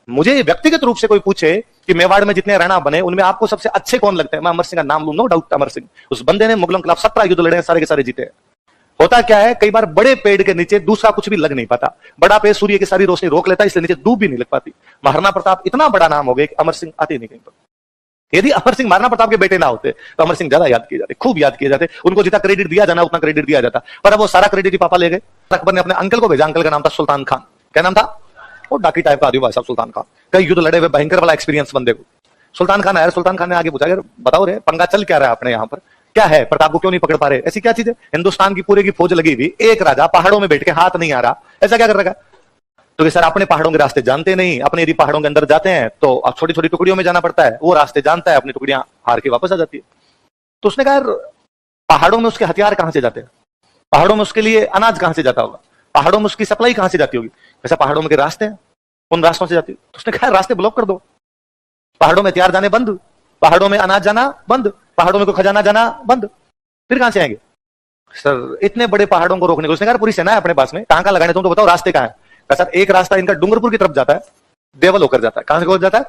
मुझे व्यक्तिगत रूप से कोई पूछे कि मेवाड़ में जितने राणा बने उनमें आपको सबसे अच्छे कौन लगते हैं, मैं अमर सिंह का नाम लूं, नो डाउट अमर सिंह। उस बंदे ने मुगलों के खिलाफ 17 युद्ध लड़े हैं, सारे के सारे जीते हैं। होता क्या है, कई बार बड़े पेड़ के नीचे दूसरा कुछ भी लग नहीं पाता, बड़ा पेड़ सूर्य की सारी रोशनी रोक लेता है, इसलिए नीचे धूप भी नहीं लग पाती। महाराणा प्रताप इतना बड़ा नाम हो गया कि अमर सिंह आते नहीं कहीं पर। यदि अमर सिंह महाराणा प्रताप के बेटे ना होते तो अमर सिंह ज्यादा याद किए जाते, खूब याद किए जाते, उनको जितना क्रेडिट दिया जाना उतना क्रेडिट दिया जाता, पर अब वो सारा क्रेडिट ही पापा ले गए। अकबर ने अपने अंकल को भेजा, अंकल का नाम था सुल्तान खान। क्या नाम था? वो डाकी टाइप का आदमी भाई साहब सुल्तान खान, कई युद्ध लड़े हुए, भयंकर वाला एक्सपीरियंस बंदे को। सुल्तान खान आया, सुल्तान खान ने आगे पूछा, यार बताओ रे पंगा चल क्या रहा है अपने यहाँ पर, क्या है, प्रताप को क्यों नहीं पकड़ पा रहे, ऐसी क्या चीज है? हिंदुस्तान की पूरे की फौज लगी हुई, एक राजा पहाड़ों में बैठ के हाथ नहीं आ रहा, ऐसा क्या कर रखा? तो सर अपने पहाड़ों के रास्ते जानते नहीं, अपने यदि पहाड़ों के अंदर जाते हैं तो अब छोटी छोटी टुकड़ियों में जाना पड़ता है, वो रास्ते जानता है, अपनी टुकड़ियां हार के वापस आ जाती है। तो उसने कहा यार पहाड़ों में उसके हथियार कहां से जाते हैं, पहाड़ों में उसके लिए अनाज कहां से जाता होगा, पहाड़ों में उसकी सप्लाई कहां से जाती होगी, ऐसा पहाड़ों में के रास्ते हैं, उन रास्तों से जाती है। तो उसने कहा रास्ते ब्लॉक कर दो, पहाड़ों में हथियार जाने बंद, पहाड़ों में अनाज जाना बंद, पहाड़ों में कोई खजाना जाना बंद, फिर कहां से आएंगे? सर इतने बड़े पहाड़ों को रोकने को, उसने कहा पूरी सेना है अपने पास में, कहां लगाने, तुम तो बताओ रास्ते कहां है? सर एक रास्ता इनका डूंगरपुर की तरफ जाता है, देवल होकर जाता है। कहां से होकर जाता है?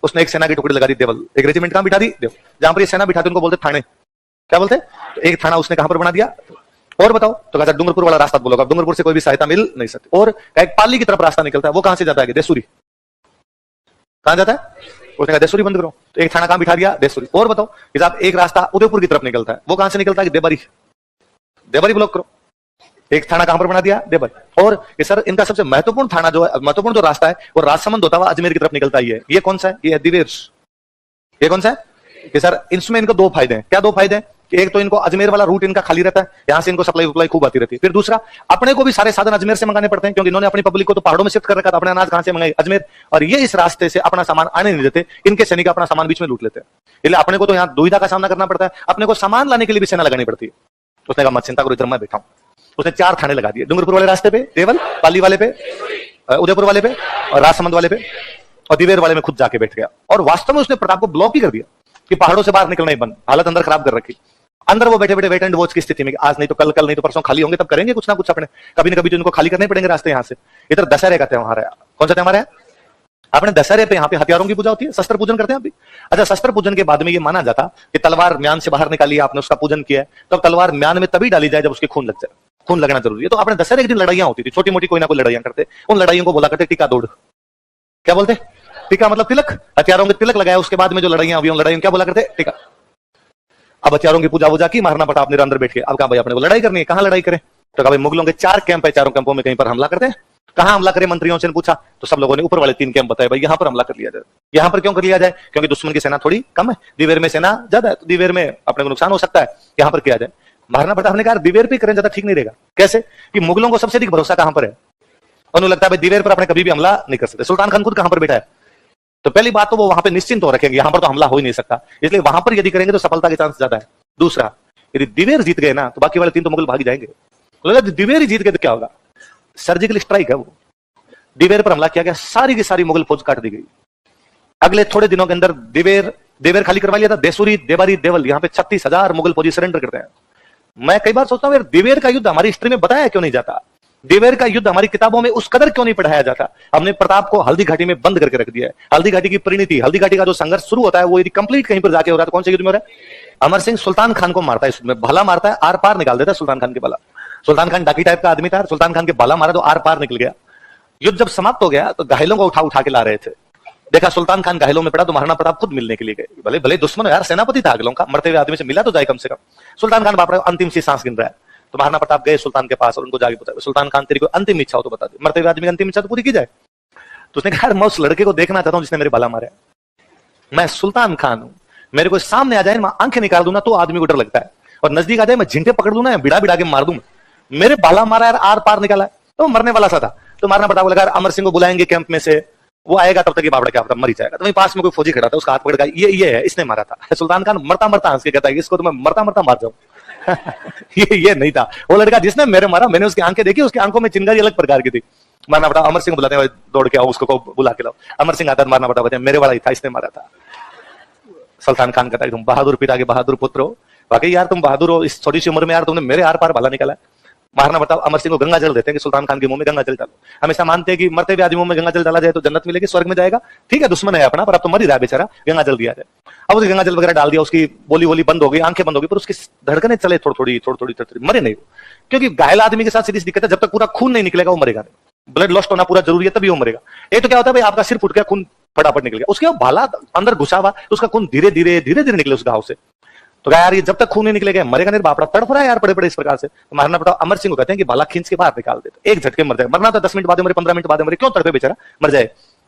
उसने एक सेना की टुकड़ी लगा दी देवल, एक रेजिमेंट कहां बिठा दी? देवल। जहां पर ये सेना बिठाते उनको बोलते थाने, क्या बोलते? तो एक थाना उसने कहां पर बना दिया? और बताओ, तो कहा डूंगरपुर वाला रास्ता बोलोगा, डूंगरपुर से कोई भी सहायता मिल नहीं सकती। और एक पाली की तरफ रास्ता निकलता है, वो कहां से जाता है? देसूरी। कहां जाता है? उसने कहा देसूरी बंद करो, तो एक थाना कहां बिठा दिया? देसूरी। और बताओ कि साहब एक रास्ता उदयपुर की तरफ निकलता है, वो कहां से निकलता है? देबरी, देबरी ब्लॉक करो, एक थाना कहां पर बना दिया? देबरी। और ये सर इनका सबसे महत्वपूर्ण थाना जो है, महत्वपूर्ण जो रास्ता है वो राजसमंद होता हुआ अजमेर की तरफ निकलता ही है, ये कौन सा है? ये दिवेर। ये कौन सा है? कि सर इसमें इनको दो फायदे हैं। क्या दो फायदे हैं? कि एक तो इनको अजमेर वाला रूट इनका खाली रहता है, यहां से इनको सप्लाई खूब आती रहती है। फिर दूसरा, अपने को भी सारे साधन अजमेर से मंगाने पड़ते हैं, क्योंकि इन्होंने अपनी पब्लिक को तो पहाड़ों में शिफ्ट कर रखा था, अपने अनाज कहां से मंगाई? अजमेर। और ये इस रास्ते से अपना सामान आने नहीं देते, इनके सैनिक अपना सामान बीच में लूट लेते हैं, इसलिए अपने को तो यहाँ दुविधा का सामना करना पड़ता है, अपने को सामान लाने के लिए भी सेना लगानी पड़ती है। उसने कहा मत चिंता करो, इधर मैं बैठा हूं। उसने 4 थाने लगा दिए, डूंगरपुर वाले रास्ते पे देवल, पाली वाले पे, उदयपुर वाले पे, और राजसमंद वाले पे, और दिवेर वाले में खुद जाके बैठ गया। और वास्तव में उसने प्रताप को ब्लॉक ही कर दिया कि पहाड़ों से बाहर निकलना ही बंद, हालत अंदर खराब कर रखी। अंदर वो बैठे बैठे वेट एंड वॉच की स्थिति में, आज नहीं तो कल, कल नहीं तो परसों खाली होंगे, तब करेंगे कुछ ना कुछ अपने, कभी ना कभी तो इनको खाली करने पड़ेंगे रास्ते यहाँ से। इधर दशहरे का त्योहार है, कौन सा त्योहार है? आपने दशहरे पे यहाँ पे हथियारों की पूजा होती है, शस्त्र पूजन करते हैं अभी। अच्छा, शस्त्र पूजन के बाद में ये माना जाता कि तलवार म्यान से बाहर निकाली, आपने उसका पूजन किया, तो तलवार म्यान में तभी डाली जाए जब उसके खून लग जाए, खून लगना जरूरी है। तो आपने दशहरे के दिन लड़ाइयां होती थी, छोटी मोटी कोई ना कोई लड़ाइयां करते, उन लड़ाइयों को बोला करते टीका दौड़। क्या बोलते? टीका मतलब तिलक, हथियारों के तिलक लगाया, उसके बाद में जो लड़ाइयां हुई उन लड़ाइयों क्या बोला करते? टीका। अब हथियारों की पूजा वूजा की, महाराणा प्रताप ने अंदर बैठ के, अब कहा भाई अपने को लड़ाई करनी है, कहां लड़ाई करें? तो कहा भाई मुगलों के 4 कैंप है, चारों कैंपों में कहीं पर हमला करते हैं। कहां हमला करें? मंत्रियों से पूछा तो सब लोगों ने ऊपर वाले 3 कैंप बताए, भाई यहां पर हमला कर लिया जाए। यहां पर क्यों कर लिया जाए? क्योंकि दुश्मन की सेना थोड़ी कम है, दिवेर में सेना ज्यादा है, तो दिवेर में अपने को नुकसान हो सकता है, यहां पर किया जाए। महाराणा प्रताप ने कहा दिवेर पे करें ज्यादा ठीक नहीं रहेगा। कैसे? कि मुगलों को सबसे अधिक भरोसा कहां पर है? उन्हें लगता है भाई दिवेर पर अपने कभी भी हमला नहीं कर सकते। सुल्तान खान खुद कहां पर बैठा है, तो पहली बात तो वो वहां पे निश्चिंत हो रखेंगे, यहां पर तो हमला हो ही नहीं सकता, इसलिए वहां पर यदि करेंगे तो सफलता के चांस ज्यादा है। दूसरा, यदि दिवेर जीत गए ना तो बाकी वाले 3 तो मुगल भाग जाएंगे। दिवेर ही जीत गए तो क्या होगा? सर्जिकल स्ट्राइक है वो, दिवेर पर हमला किया गया, सारी की सारी मुगल फौज काट दी गई। अगले थोड़े दिनों के अंदर दिवेर खाली करवा लिया था, देसूरी, देवारी, देवल, यहाँ पे 36,000 मुगल फौजी सरेंडर करते हैं। मैं कई बार सोचता हूँ यार दिवेर का युद्ध हमारी हिस्ट्री में बताया क्यों नहीं जाता, दिवेर का युद्ध हमारी किताबों में उस कदर क्यों नहीं पढ़ाया जाता। हमने प्रताप को हल्दी घाटी में बंद करके रख दिया है। हल्दी घाटी की परिणति, हल्दी घाटी का जो संघर्ष शुरू होता है वो यदि कंप्लीट कहीं पर जाके हो रहा है तो कौन से युद्ध में हो रहा है? अमर सिंह सुल्तान खान को मारता है, इसमें भला मारता है, आर पार निकाल देता है सुल्तान खान के भला। सुल्तान खान डाकी टाइप का आदमी था, सुल्तान खान के भला मारा तो आर पार निकल गया। युद्ध जब समाप्त हो गया तो घायलों को उठा उठा के ला रहे थे, देखा सुल्तान खान घायलों में पड़ा तो महाराणा प्रताप खुद मिलने के लिए गए। भले भले दुश्मन यार, सेनापति था अगलों का, मरते हुए आदमी से मिला तो जाए कम से कम। सुल्तान खान बाप अंतिम सी सांस गिन रहा है, तो महाराणा प्रताप गए सुल्तान के पास और उनको जाके बताया, सुल्तान खान तेरी कोई अंतिम इच्छा हो तो बता दे, मरते हुए आदमी की अंतिम इच्छा तो पूरी की जाए। तो उसने कहा मैं उस लड़के को देखना चाहता हूं जिसने मेरे भला मारा, मैं सुल्तान खान हूं, मेरे को सामने आ जाए, मैं आंखें निकाल दूं ना तो आदमी को डर लगता है, और नजदीक आ जाए मैं झिंटे पकड़ दूं ना, बिड़ा बिड़ा के मार दूं, मेरे भला मारा यार, आर पार निकाला है, तो मरने वाला सा था। तो महाराणा प्रताप को लगा अमर सिंह को बुलाएंगे कैंप में से, वो आएगा तब तक ये बाबड़ा क्या पता मर ही जाएगा। तो वहीं पास में कोई फौजी खड़ा था, उसका हाथ पकड़ गया, ये है, इसने मारा था। सुल्तान खान मरता मरता हंस के कहता है इसको तो मैं मरता मरता मार जाऊं। ये नहीं था वो लड़का जिसने मेरे मारा, मैंने उसकी आंखें देखी, उसकी आंखों में चिंगारी अलग प्रकार की थी। महाराणा प्रताप अमर सिंह बुलाते हैं, दौड़ के आओ, उसको बुला के लाओ। अमर सिंह आता है, महाराणा प्रताप कहते मेरे वाला ही था, इसने मारा था। सुल्तान खान कहता है तुम बहादुर पिता के बहादुर पुत्र हो, वाकई यार तुम बहादुर हो, इस छोटी सी उम्र में यार तुमने मेरे आर पार भला निकाला। महाराणा प्रताप अमर सिंह को गंगा जल देते हैं कि सुल्तान खान के मुंह में गंगा जल डालो। हमेशा मानते हैं कि मरते हुए आदमी मुंह में गंगा जल डाला जाए तो जन्नत मिलेगी, स्वर्ग में जाएगा। ठीक है, दुश्मन है अपना, पर अब तो मर ही रहा है बेचारा, गंगा जल दिया जाए। अब उसके गंगा जल वगैरह डाल दिया, उसकी बोली वोली बंद हो गई, आंखें बंद हो गई, पर उसकी धड़कने चले थोड़ी थोड़ी, मरे नहीं। क्योंकि घायल आदमी के साथ सीधी दिक्कत है, जब तक पूरा खून नहीं निकलेगा वो मरेगा नहीं। ब्लड लॉस्ट होना पूरा जरूरी है, तभी वो मरेगा। एक तो क्या होता है भाई, आपका सिर फुट गया, खून फटाफट निकल गया, उसके बाद भाला अंदर घुसा हुआ, तो उसका खून धीरे धीरे निकले उस घाव से। तो यार ये जब तक खून नहीं निकलेगा मरेगा नहीं, बापड़ा तड़फ रहा है यार बड़े इस प्रकार से। तो महाराणा प्रताप अमर सिंह को कहते हैं कि भाला खींच के बाहर निकाल देते, एक झटके मर जाए। मरना तो 10 मिनट बाद मरे, 15 मिनट बाद मरे, क्यों तड़पे बेचारा, मर जाए।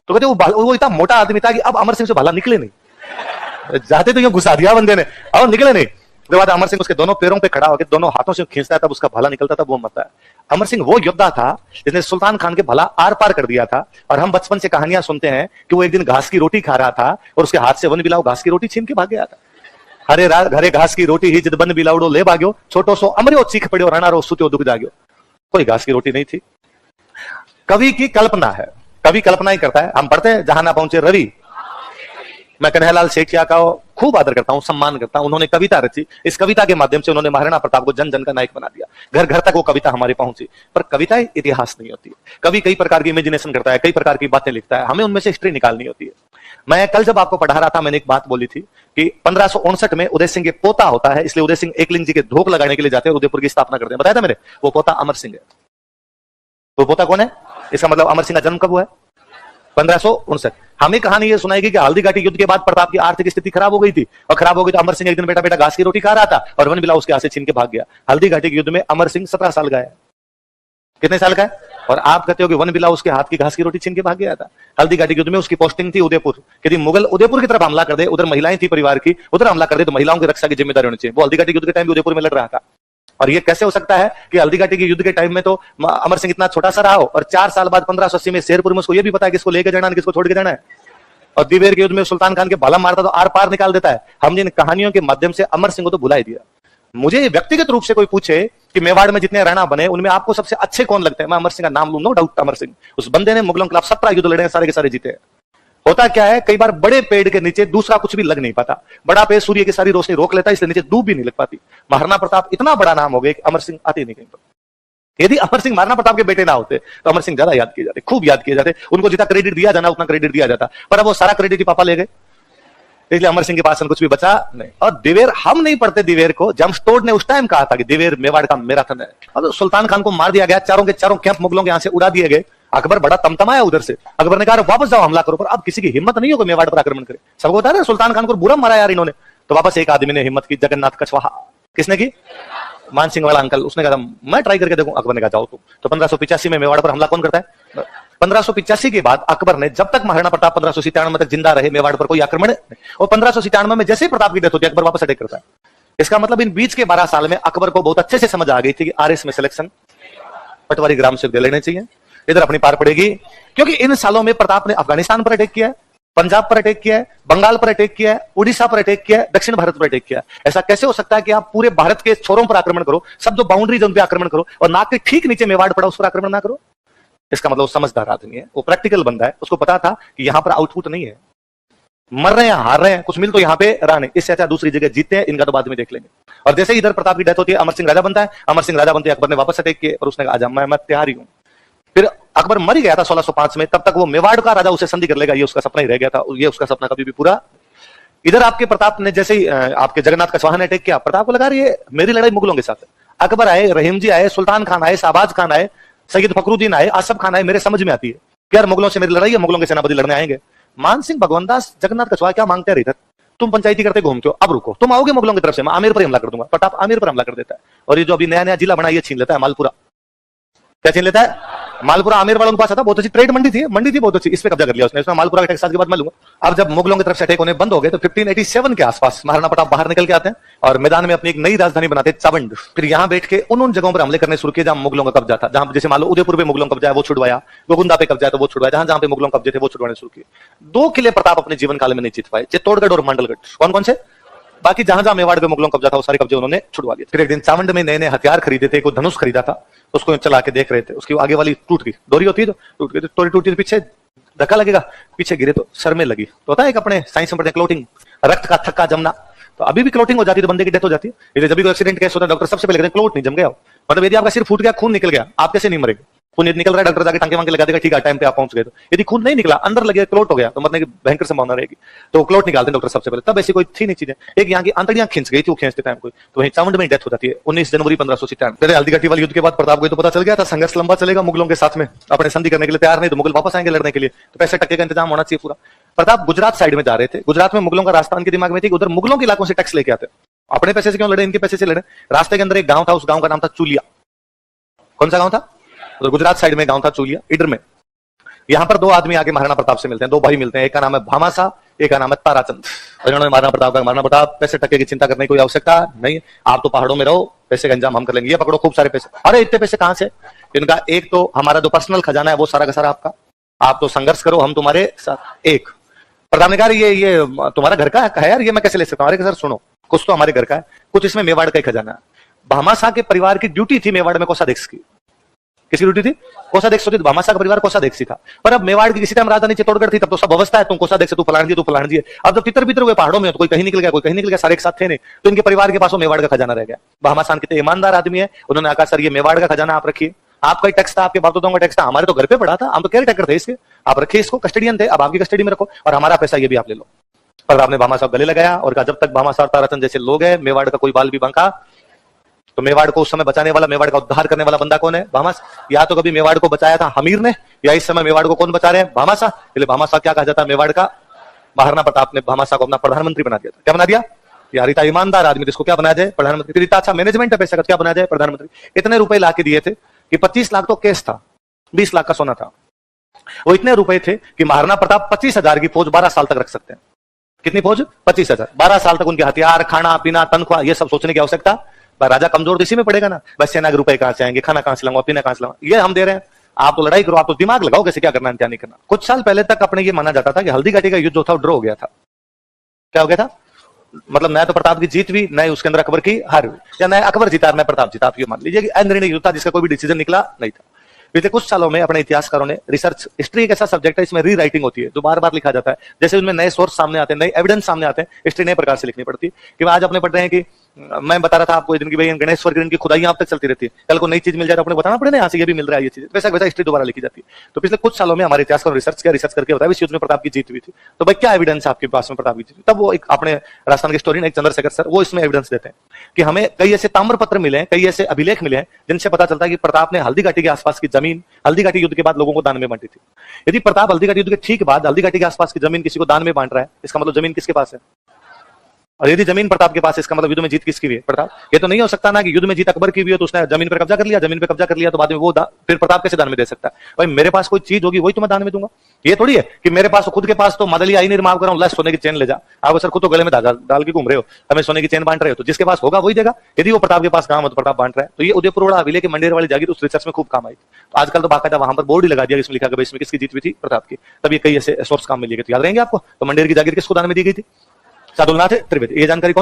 तो कहते वो इतना मोटा आदमी था कि अब अमर सिंह से भाला निकले नहीं, जाते तो यूं घुसा दिया बंदे ने, अब निकले नहीं। उसके बाद अमर सिंह उसके दोनों पैरों पे खड़ा होकर दोनों हाथों से खींचता है, तब उसका भाला निकलता था, वो मरता है। अमर सिंह वो योद्धा था जिसने सुल्तान खान के भाला आर पार कर दिया था। और हम बचपन से कहानियां सुनते हैं कि वो एक दिन घास की रोटी खा रहा था और उसके हाथ से वन बिलाव घास की रोटी छीन के भाग गया था। हरे घरे घास की रोटी ही जिद बन बिलावड़ो ले भाग्यो, छोटो सो अमरियो चीख पड़ियो, राणा रो सुत्यो दुख जाग्यो। कोई घास की रोटी नहीं थी। कवि की कल्पना है, कवि कल्पना ही करता है। हम पढ़ते हैं जहां ना पहुंचे रवि। मैं कन्हैयालाल सेठिया का खूब आदर करता हूं, सम्मान करता हूं। उन्होंने कविता रची, इस कविता के माध्यम से उन्होंने महाराणा प्रताप को जन जन का नायक बना दिया। घर घर तक वो कविता हमारे पहुंची। पर कविताएं इतिहास नहीं होती है। कवि कई प्रकार की इमेजिनेशन करता है, कई प्रकार की बातें लिखता है, हमें उनमें से हिस्ट्री निकालनी होती है। मैं कल जब आपको पढ़ा रहा था, मैंने एक बात बोली थी कि 1559 में उदय सिंह के पोता होता है, इसलिए उदय सिंह एकलिंग जी के धोख लगाने के लिए जाते हैं, उदयपुर की स्थापना करते हैं। बताया था मेरे, वो पोता अमर सिंह है। वो पोता कौन है? इसका मतलब अमर सिंह का जन्म कब हुआ है? 1559। हमें कहानी ये सुनाएगी कि हल्दी घाटी युद्ध के बाद प्रताप की आर्थिक स्थिति खराब हो गई थी, और खराब हो गई तो अमर सिंह एक दिन बेटा घास की रोटी खा रहा था और वन बिलाव उसके हाथ से छीन के भाग गया। हल्दी घाटी के युद्ध में अमर सिंह 17 साल का है। कितने साल का है? और आप कहते हो कि वन बिलाव उसके हाथ की घास की रोटी छीन के भाग गया था। हल्दी घाटी युद्ध में उसकी पोस्टिंग थी उदयपुर। यदि मुगल उदयपुर की तरफ हमला कर दे, उधर महिलाएं थी परिवार की, उधर हमला कर दे तो महिलाओं की रक्षा की जिम्मेदारी होनी चाहिए। वो हल्दी घाटी युद्ध के टाइम भी उदयपुर में लड़ रहा था। और ये कैसे हो सकता है कि हल्दी घाटी के युद्ध के टाइम में तो अमर सिंह इतना छोटा सा रहा हो, और 4 साल बाद 1580 में शेरपुर में उसको ये भी पता है किसको लेकर जाना है, किसको छोड़ के जाना है। और दिवेर के युद्ध में सुल्तान खान के भाला मारता तो आर पार निकाल देता है। हमने इन कहानियों के माध्यम से अमर सिंह को तो भुला ही दिया। मुझे व्यक्तिगत रूप से कोई पूछे कि मेवाड़ में जितने राणा बने उनमें आपको सबसे अच्छे कौन लगते हैं, मैं अमर सिंह का नाम लूं, नो डाउट अमर सिंह। उस बंदे ने मुगलों के खिलाफ 17 युद्ध लड़े हैं, सारे के सारे जीते हैं। होता क्या है, कई बार बड़े पेड़ के नीचे दूसरा कुछ भी लग नहीं पाता। बड़ा पेड़ सूर्य की सारी रोशनी रोक लेता है, इसलिए नीचे धूप भी नहीं लग पाती। महाराणा प्रताप इतना बड़ा नाम हो गया कि अमर सिंह आते नहीं कहीं पर। यदि अमर सिंह महाराणा प्रताप के बेटे ना होते तो अमर सिंह ज्यादा याद किए जाते, खूब याद किए जाते। उनको जितना क्रेडिट दिया जाना उतना क्रेडिट दिया जाता, पर अब वो सारा क्रेडिट ही पापा ले गए, इसलिए अमर सिंह के पास कुछ भी बचा नहीं। और दिवेर हम नहीं पढ़ते दिवेर को। जमस्टोड ने उस टाइम कहा था कि दिवेर मेवाड़ का मैराथन है। अब सुल्तान खान को मार दिया गया, चारों के चारों कैंप मुगलों के यहां से उड़ा दिए गए। अकबर बड़ा तमतमाया उधर से, अकबर ने कहा वापस जाओ हमला करो, पर अब किसी की हिम्मत नहीं हो कि मेवाड़ पर आक्रमण करे। सबको बता रहे सुल्तान खान को बुरा मारा यार इन्होंने। तो वापस एक आदमी ने हिम्मत की, जगन्नाथ कछवाहा। किसने की? मान सिंह वाला अंकल। उसने कहा मैं ट्राई करके देखूं। अकबर ने कहा जाओ तुम। तो 1585 में मेवाड़ पर हमला कौन करता है? 1585 के बाद अकबर ने, जब तक महाराणा प्रताप 1597 तक जिंदा रहे, मेवाड़ पर कोई आक्रमण नहीं। और 1597 में जैसे ही प्रताप की डेथ होती है अकबर वापस अटैक करता है। इसका मतलब इन बीच के 12 साल में अकबर को बहुत अच्छे से समझ आ गई थी कि आरएस में सिलेक्शन पटवारी ग्राम से दे लेने चाहिए, इधर अपनी पार पड़ेगी। क्योंकि इन सालों में प्रताप ने अफगानिस्तान पर अटैक किया है, पंजाब पर अटैक किया है, बंगाल पर अटैक किया है, उड़ीसा पर अटैक किया है, दक्षिण भारत पर अटैक किया है। ऐसा कैसे हो सकता है कि आप पूरे भारत के छोरों पर आक्रमण करो, सब जो बाउंड्री जोन पे आक्रमण करो, और नाक के ठीक नीचे मेवाड़ पड़ा उस पर आक्रमण ना करो? इसका मतलब वो समझदार आदमी है, वो प्रैक्टिकल बंदा है। उसको पता था कि यहां पर आउटपुट नहीं है, मर रहे हैं, हार रहे हैं, कुछ मिल तो यहां पे रहा नहीं, इससे अच्छा दूसरी जगह जीते हैं, इनका तो बाद में देख लेंगे। और जैसे ही इधर प्रताप की डेथ होती है, अमर सिंह राजा बनता है। अमर सिंह राजा बनते अकबर ने वापस अटैक किए और उसने कहा आजा, मैं तैयार ही हूं। फिर अकबर मर ही गया था 1605 में, तब तक वो मेवाड़ का राजा उसे संधि कर लेगा, ये उसका सपना ही रह गया था। ये उसका सपना कभी भी पूरा। इधर आपके प्रताप ने जैसे ही आपके जगन्नाथ कछवाहा ने अटैक किया, प्रताप को लगा ये मेरी लड़ाई मुगलों के साथ है। अकबर आए, रहीम जी आए, सुल्तान खान आए, शाहबाज खान आए, सैयद फखरुद्दीन आए, आसफ खान आए, मेरे समझ में आती है कि यार मुगलों से मेरी लड़ाई है, मुगलों के सेनापति लड़ने आएंगे। मान सिंह भगवंतदास जगन्नाथ कछवाहा क्या मांगते हैं इधर? तुम पंचायती करते घूमते हो, अब रुको, तुम आओगे मुगलों की तरफ से, मैं आमेर पर हमला कर दूंगा। प्रताप आमेर पर हमला कर देता है, और ये जो अभी नया नया जिला बना ये छीन लेता है, मालपुरा। क्या छीन लेता है? मालपुरा आमेर वालों के पास था, बहुत अच्छी ट्रेड मंडी थी बहुत अच्छी, इस पे कब्जा कर लिया उसने। मालपुरा के टैक्स के बाद मैं लूंगा। अब जब मुगलों की तरफ से अटैक होने बंद हो गए तो 1587 के आसपास महाराणा प्रताप बाहर निकल के आते हैं और मैदान में अपनी एक नई राजधानी बनाते हैं, चावंड। फिर यहाँ बैठ के उन जगहों पर हमले करने शुरू किए जहां मुगलों का कब्जा था। जहां जैसे मान लो उदयपुर पे मुगलों का कब्जा है वो छुड़वाया, गोगुंदा पे कब्जा है तो वो छुड़वाया, जहां जहां पे मुगलों कब्जे थे वो छुड़वाने शुरू किए। 2 किले प्रताप अपने जीवन काल में नहीं जीत पाए, चित्तौड़गढ़ और मंडलगढ़। कौन कौन से? बाकी जहां जहां मेवाड़ पे मुगलों कब्जा था वो सारे कब्जे उन्होंने छुड़वा लिए। फिर एक दिन चावंड में नए नए हथियार खरीदे थे, कोई धनुष खरीदा था, उसको चला के देख रहे थे, उसकी आगे वाली टूट गई, डोरी होती है तो टूट गई, तो टूटी पीछे धक्का लगेगा, पीछे गिरे तो सर में लगी। तो होता है एक अपने साइंस में पढ़ते क्लोटिंग, रक्त का थक्का जमना। तो अभी भी क्लोटिंग हो जाती है तो बंदे की डेथ हो जाती है। जब भी कोई एक्सीडेंट केस होता है डॉक्टर सबसे पहले कहते हैं क्लोट नहीं जम गया, मतलब यदि आपका सिर फूट गया, खून निकल गया, आप कैसे नहीं मरेंगे? खून यदि निकल रहा है, डॉक्टर जाके टांके वांके लगा देगा, ठीक है टाइम पे आप पहुंच गए। तो यदि खून नहीं निकला, अंदर लगे, क्लोट हो गया, तो मरने की भयंकर संभावना रहेगी। तो क्लोट निकालते हैं डॉक्टर सबसे पहले। तब ऐसी कोई थी नहीं चीजें। एक यहाँ की आंतड़ियां खिंच गई थी, वो खींचते टाइम कोई, तो वहीं चावंड में डेथ हो जाती है 19 जनवरी 1597। पहले हल्दीघाटी वाले युद्ध के बाद प्रताप को तो पता चल गया था संघर्ष लंबा चलेगा, मुगलों के साथ में अपने संधि करने के लिए तैयार नहीं, तो मुगल वापस आएंगे लड़ने के लिए, तो पैसे टक्के का इंतजाम होना चाहिए पूरा। प्रताप गुजरात साइड में जा रहे थे, गुजरात में मुगलों का राजस्थान के दिमाग में थी, उधर मुगलों के इलाकों से टैक्स लेके आते, अपने पैसे से क्यों लड़े, इनके पैसे से लड़े। रास्ते के अंदर एक गांव था, उस गांव का नाम था चूलिया। कौन सा गांव था? तो गुजरात साइड में गांव था चूलिया, इडर में। यहां पर दो आदमी आके महाराणा प्रताप से मिलते हैं, दो भाई मिलते हैं, एक का नाम है भामाशाह, एक का नाम है ताराचंद। इन्होंने महाराणा प्रताप का, महाराणा प्रताप पैसे टक्के की चिंता करने की कोई आवश्यकता नहीं, आप तो पहाड़ों में रहो, पैसे का इंतजाम हम कर लेंगे, ये पकड़ो खूब सारे पैसे। अरे इतने पैसे कहां से? इनका एक तो हमारा जो पर्सनल खजाना है वो सारा का सारा आपका, आप तो संघर्ष करो, हम तुम्हारे साथ। एक प्रधान ने कहा ये तुम्हारा घर का है यार, ये मैं कैसे ले सकता हूँ? अरे सर सुनो, कुछ तो हमारे घर का है, कुछ इसमें मेवाड़ का ही खजाना है। भामाशाह के परिवार की ड्यूटी थी मेवाड़ में कोषाध्यक्ष की। किसकी ड्यूटी थी? कोषाध्यक्ष होती। भामाशाह का परिवार कोषाध्यक्ष ही था। पर अब मेवाड़ की किसी टाइम राजधानी चित्तौड़गढ़ थी, तब तो सब अवस्था है, तुम कोषाध्यक्ष, तू फलान जी, तू फलान जी। अब जब तितर बितर हुए पहाड़ों में, तो कोई कहीं निकल गया, कोई कहीं निकल गया, सारे एक साथ थे नहीं, तो इनके परिवार के पास वो मेवाड़ का खजाना रह गया। भामाशाह कितने ईमानदार आदमी है, उन्होंने कहा सर ये मेवाड़ का खजाना आप रखिए, आपका ही टैक्स था, आपके बाप दादाओं का टैक्स था, हमारे तो घर पे पड़ा था, हम तो केयर टेकर थे इसके, आप रखिए इसको, कस्टडियन थे, अब आपकी कस्टडी में रखो, और हमारा पैसा ये भी आप ले लो। पर आपने भामाशाह गले लगाया और कहा जब तक भामाशाह और ताराचंद जैसे लोग हैं, मेवाड़ का कोई बाल भी बंका, तो मेवाड़ को उस समय बचाने वाला, मेवाड़ का उद्धार करने वाला बंदा कौन है? भामाशाह। या तो कभी मेवाड़ को बचाया था हमीर ने, या इस समय मेवाड़ को कौन बचा रहे हैं? भामाशाह। इसलिए भामाशाह क्या कहा जाता है मेवाड़ का? महाराणा प्रताप ने भामाशाह को अपना प्रधानमंत्री बना दिया था। क्या बना दिया? यार इतना ईमानदार आदमी, जिसको क्या बनाया जाए? प्रधानमंत्री। फिर इतना अच्छा मैनेजमेंट है पैसे का, क्या बनाया जाए? प्रधानमंत्री। इतने रुपए ला के दिए थे कि 25 लाख तो केस था, 20 लाख का सोना था। वो इतने रुपए थे कि महाराणा प्रताप 25,000 की फौज 12 साल तक रख सकते हैं। कितनी फौज? 25,000। 12 साल तक उनके हथियार, खाना पीना, तनख्वाह, ये सब सोचने की आवश्यकता। राजा कमजोर तो इसी में पड़ेगा ना, बस सेना के रुपए कहां से आएंगे, खाना कहां से लाऊंगा, पीना कहां से लाऊंगा, ये हम दे रहे हैं। आप तो लड़ाई करो, आप तो दिमाग लगाओ कैसे क्या करना है क्या नहीं करना। कुछ साल पहले तक अपने ये माना जाता था कि हल्दीघाटी का युद्ध जो था वो ड्रॉ हो गया था। क्या हो गया था? मतलब नया तो प्रताप की जीत हुई, नए उसके अंदर अकबर की हार हुई, या नया अकबर जीता, नया प्रताप जीता। आप ये मान लीजिए कि अनिर्णय युद्ध था जिसका कोई भी डिसीजन निकला नहीं था। पिछले कुछ सालों में अपने इतिहासकारों ने, रिसर्च, हिस्ट्री एक ऐसा सब्जेक्ट है इसमें री राइटिंग होती है, जो बार बार लिखा जाता है। जैसे उनमें नए सोर्स सामने आते हैं, नए एविडेंस सामने आते हैं, हिस्ट्री नए प्रकार से लिखनी पड़ती है। कि आज अपने पढ़ रहे हैं कि मैं बता रहा था आपको दिन की भाई गणेश्वर की खुदाइयां अब तक चलती रहती है, कल को नई चीज मिल जाए तो अपने बताना पड़े ना, यहाँ से ये भी मिल रहा है ये चीज, वैसा वैसा हिस्ट्री दोबारा लिखी जाती है। तो पिछले कुछ सालों में हमारे इतिहास का रिसर्च करके बताया इस युद्ध में प्रताप की जीत हुई थी। तो भाई क्या एविडेंस है आपके पास में प्रताप की जीत? तब वो एक अपने राजस्थान के स्टोरी एक चंद्रशेखर सर, वो इसमें एविडेंस देते हैं कि हमें कई ऐसे ताम्रपत्र मिले हैं, कई ऐसे अभिलेख मिले हैं जिनसे पता चलता है कि प्रताप ने हल्दीघाटी के आसपास की जमीन हल्दीघाटी युद्ध के बाद लोगों को दान में बांटी थी। यदि प्रताप हल्दीघाटी युद्ध के ठीक बाद हल्दीघाटी के आसपास की जमीन किसी को दान में बांट रहा है, इसका मतलब जमीन किसके पास है? और यदि जमीन प्रताप के पास है, इसका मतलब युद्ध में जीत किसकी भी है? प्रताप। ये तो नहीं हो सकता ना कि युद्ध में जीत अकबर की भी हो तो उसने जमीन पर कब्जा कर लिया, जमीन पे कब्जा कर लिया तो बाद में वो फिर प्रताप कैसे दान में दे सकता है? भाई मेरे पास कोई चीज होगी वही तो मैं दान में दूंगा। ये थोड़ी है कि मेरे पास खुद के पास तो मदली आई नहीं, माफ कर रहा हूं, सोने की चेन ले जा, आप सर खुद तो गले में धागा डाल के घूम रहे हो, हमें सोने की चेन बांट रहे हो, तो जिसके पास होगा वही देगा। यदि वो प्रताप के पास काम है तो प्रताप बांट रहा है। तो ये उदयपुर अभिलेख के मंडेर वाली जागीर उस रिसर्च में खूब काम आई। तो आजकल तो बाकायदा वहां पर बोर्ड ही लगा दिया जिसमें लिखा गया इसमें किसकी जीत हुई थी? प्रताप की। तब ये कई ऐसे सोर्स काम में लिए गए, तो याद रहेंगे आपको। तो मंडेर की जागीर किसको दान में दी गई थी? सादुलनाथ त्रिवेदी। ये जानकारी